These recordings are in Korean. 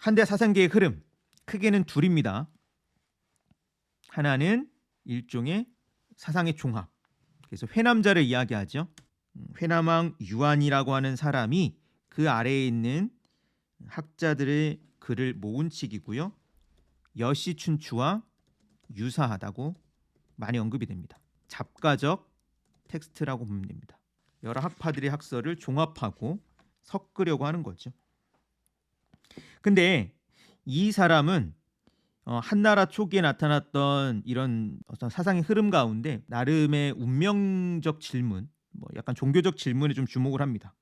한대 사상계의 흐름 크게는 둘입니다. 하나는 일종의 사상의 종합. 그래서 회남자를 이야기하죠. 회남왕 유한이라고 하는 사람이 그 아래에 있는 학자들의 글을 모은 책이고요. 여시춘추와 유사하다고 많이 언급이 됩니다. 잡가적 텍스트라고 보면 됩니다. 여러 학파들의 학설을 종합하고 섞으려고 하는 거죠. 근데 이 사람은 한나라 초기에 나타났던 이런 어떤 사상의 흐름 가운데 나름의 운명적 질문, 약간 종교적 질문에 좀 주목을 합니다.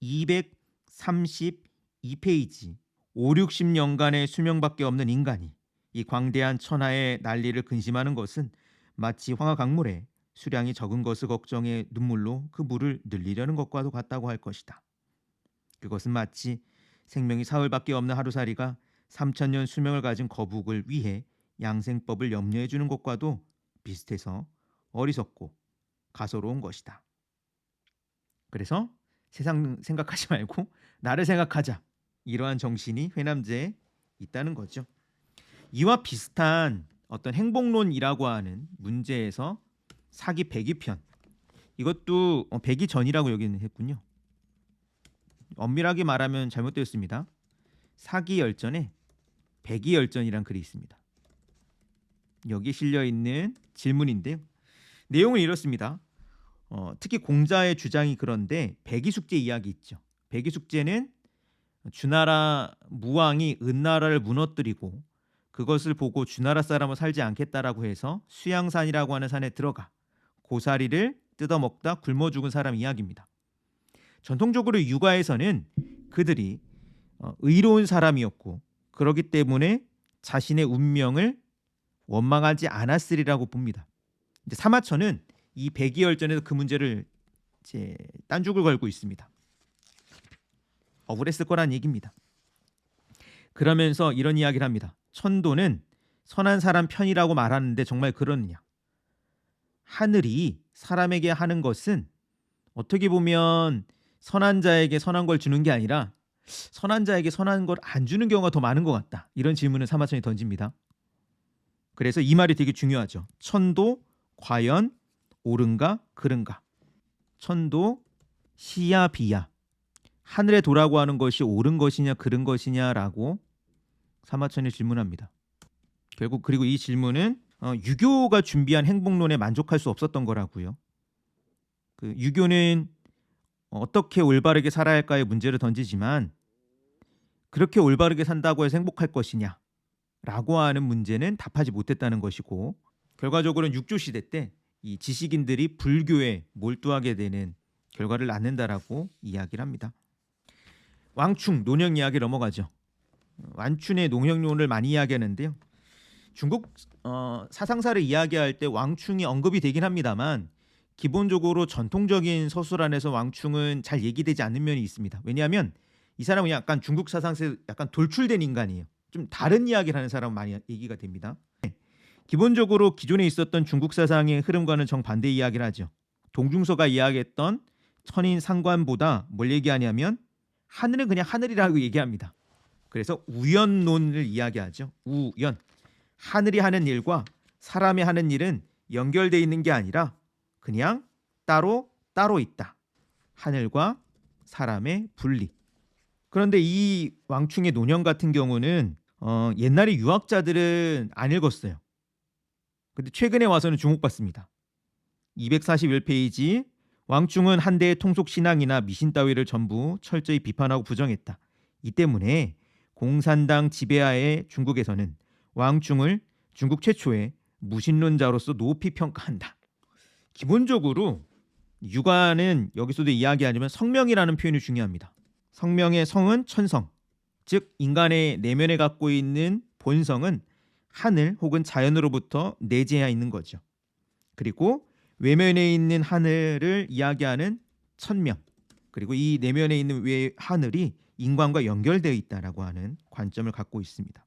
232페이지 5, 60년간의 수명밖에 없는 인간이 이 광대한 천하의 난리를 근심하는 것은 마치 황하강물에 수량이 적은 것을 걱정해 눈물로 그 물을 늘리려는 것과도 같다고 할 것이다. 그것은 마치 생명이 사흘밖에 없는 하루살이가 3000년 수명을 가진 거북을 위해 양생법을 염려해 주는 것과도 비슷해서 어리석고 가소로운 것이다. 그래서 세상 생각하지 말고 나를 생각하자. 이러한 정신이 회남제에 있다는 거죠. 이와 비슷한 어떤 행복론이라고 하는 문제에서 사기 백이편, 이것도 백이전이라고 여기는 했군요. 엄밀하게 말하면 잘못되었습니다. 사기열전에 백이열전이란 글이 있습니다. 여기 실려있는 질문인데요. 내용은 이렇습니다. 특히 공자의 주장이 그런데 백이숙제 이야기 있죠. 백이숙제는 주나라 무왕이 은나라를 무너뜨리고 그것을 보고 주나라 사람은 살지 않겠다라고 해서 수양산이라고 하는 산에 들어가 고사리를 뜯어먹다 굶어 죽은 사람 이야기입니다. 전통적으로 육아에서는 그들이 의로운 사람이었고 그렇기 때문에 자신의 운명을 원망하지 않았으리라고 봅니다. 이제 사마천은 이 백이열전에서 그 문제를 이제 딴죽을 걸고 있습니다. 억울했을 거란 얘기입니다. 그러면서 이런 이야기를 합니다. 천도는 선한 사람 편이라고 말하는데 정말 그러느냐? 하늘이 사람에게 하는 것은 어떻게 보면 선한 자에게 선한 걸 주는 게 아니라 선한 자에게 선한 걸 안 주는 경우가 더 많은 것 같다. 이런 질문을 사마천이 던집니다. 그래서 이 말이 되게 중요하죠. 천도 과연 옳은가 그른가? 천도 시야 비야. 하늘에 도라고 하는 것이 옳은 것이냐 그른 것이냐라고 사마천이 질문합니다. 결국 그리고 이 질문은 유교가 준비한 행복론에 만족할 수 없었던 거라고요. 그 유교는 어떻게 올바르게 살아야 할까의 문제를 던지지만 그렇게 올바르게 산다고 해서 행복할 것이냐 라고 하는 문제는 답하지 못했다는 것이고, 결과적으로는 육조시대 때 이 지식인들이 불교에 몰두하게 되는 결과를 낳는다라고 이야기를 합니다. 왕충 논형 이야기 넘어가죠. 완춘의 농형론을 많이 이야기하는데요. 중국 사상사를 이야기할 때 왕충이 언급이 되긴 합니다만 기본적으로 전통적인 서술 안에서 왕충은 잘 얘기되지 않는 면이 있습니다. 왜냐하면 이 사람은 약간 중국 사상사에 약간 돌출된 인간이에요. 좀 다른 이야기를 하는 사람은 많이 얘기가 됩니다. 기본적으로 기존에 있었던 중국 사상의 흐름과는 정반대 이야기를 하죠. 동중서가 이야기했던 천인 상관보다 뭘 얘기하냐면 하늘은 그냥 하늘이라고 얘기합니다. 그래서 우연론을 이야기하죠. 우연. 하늘이 하는 일과 사람이 하는 일은 연결되어 있는 게 아니라 그냥 따로 있다. 하늘과 사람의 분리. 그런데 이 왕충의 논형 같은 경우는 옛날에 유학자들은 안 읽었어요. 근데 최근에 와서는 주목받습니다. 241페이지 왕충은 한대의 통속 신앙이나 미신 따위를 전부 철저히 비판하고 부정했다. 이 때문에 공산당 지배하에 중국에서는 왕충을 중국 최초의 무신론자로서 높이 평가한다. 기본적으로 유가는 여기서도 이야기하지만 성명이라는 표현이 중요합니다. 성명의 성은 천성, 즉 인간의 내면에 갖고 있는 본성은 하늘 혹은 자연으로부터 내재해 있는 거죠. 그리고 외면에 있는 하늘을 이야기하는 천명, 그리고 이 내면에 있는 하늘이 인간과 연결되어 있다라고 하는 관점을 갖고 있습니다.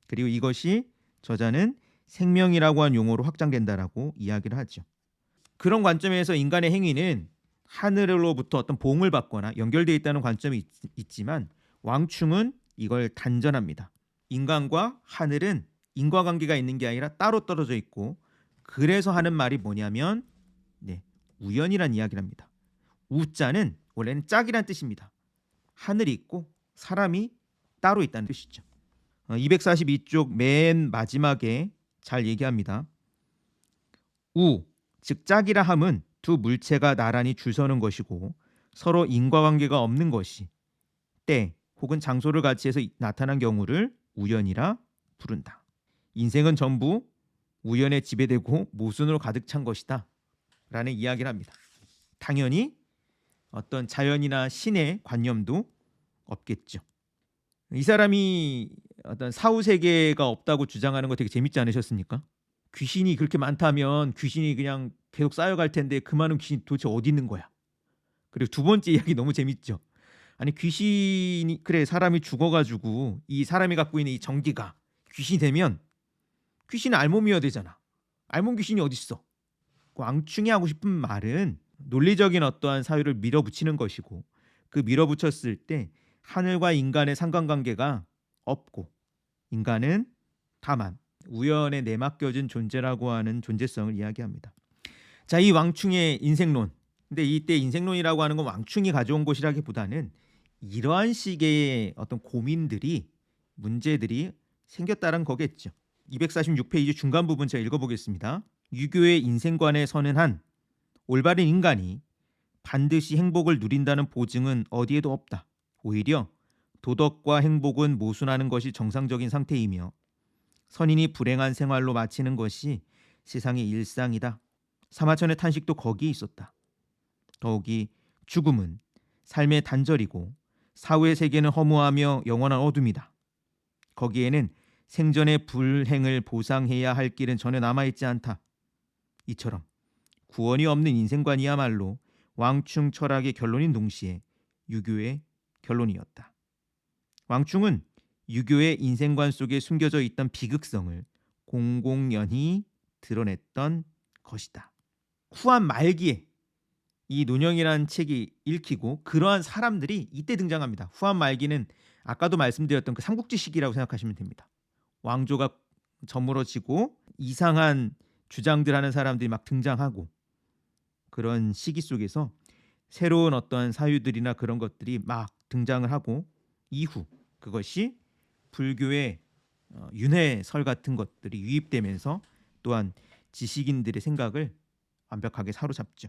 그리고 이것이 저자는 생명이라고 하는 용어로 확장된다라고 이야기를 하죠. 그런 관점에서 인간의 행위는 하늘로부터 어떤 보응을 받거나 연결되어 있다는 관점이 있지만 왕충은 이걸 단전합니다. 인간과 하늘은 인과관계가 있는 게 아니라 따로 떨어져 있고, 그래서 하는 말이 뭐냐면 우연이란 이야기를 합니다. 우자는 원래는 짝이란 뜻입니다. 하늘이 있고 사람이 따로 있다는 뜻이죠. 242쪽 맨 마지막에 잘 얘기합니다. 우, 즉 짝이라 함은 두 물체가 나란히 줄 서는 것이고 서로 인과관계가 없는 것이 때 혹은 장소를 같이 해서 나타난 경우를 우연이라 부른다. 인생은 전부 우연에 지배되고 모순으로 가득 찬 것이다 라는 이야기를 합니다. 당연히 어떤 자연이나 신의 관념도 없겠죠. 이 사람이 어떤 사후세계가 없다고 주장하는 거 되게 재밌지 않으셨습니까? 귀신이 그렇게 많다면 귀신이 그냥 계속 쌓여갈 텐데 그 많은 귀신이 도대체 어디 있는 거야? 그리고 두 번째 이야기 너무 재밌죠. 아니 귀신이 그래 사람이 죽어가지고 이 사람이 갖고 있는 이 정기가 귀신이 되면 귀신은 알몸이어야 되잖아. 알몸 귀신이 어딨어? 왕충이 하고 싶은 말은 논리적인 어떠한 사유를 밀어붙이는 것이고, 그 밀어붙였을 때 하늘과 인간의 상관관계가 없고 인간은 다만 우연에 내맡겨진 존재라고 하는 존재성을 이야기합니다. 자, 이 왕충의 인생론. 근데 이때 인생론이라고 하는 건 왕충이 가져온 것이라기보다는 이러한 식의 어떤 고민들이 문제들이 생겼다는 거겠죠. 246페이지 중간 부분 제가 읽어보겠습니다. 유교의 인생관에 서는 한 올바른 인간이 반드시 행복을 누린다는 보증은 어디에도 없다. 오히려 도덕과 행복은 모순하는 것이 정상적인 상태이며 선인이 불행한 생활로 마치는 것이 세상의 일상이다. 사마천의 탄식도 거기에 있었다. 더욱이 죽음은 삶의 단절이고 사후의 세계는 허무하며 영원한 어둠이다. 거기에는 생전의 불행을 보상해야 할 길은 전혀 남아있지 않다. 이처럼 구원이 없는 인생관이야말로 왕충 철학의 결론인 동시에 유교의 결론이었다. 왕충은 유교의 인생관 속에 숨겨져 있던 비극성을 공공연히 드러냈던 것이다. 후한 말기에 이 논영이라는 책이 읽히고 그러한 사람들이 이때 등장합니다. 후한 말기는 아까도 말씀드렸던 그 삼국지 시기라고 생각하시면 됩니다. 왕조가 저물어지고 이상한 주장들 하는 사람들이 막 등장하고, 그런 시기 속에서 새로운 어떤 사유들이나 그런 것들이 막 등장을 하고, 이후 그것이 불교의 윤회설 같은 것들이 유입되면서 또한 지식인들의 생각을 완벽하게 사로잡죠.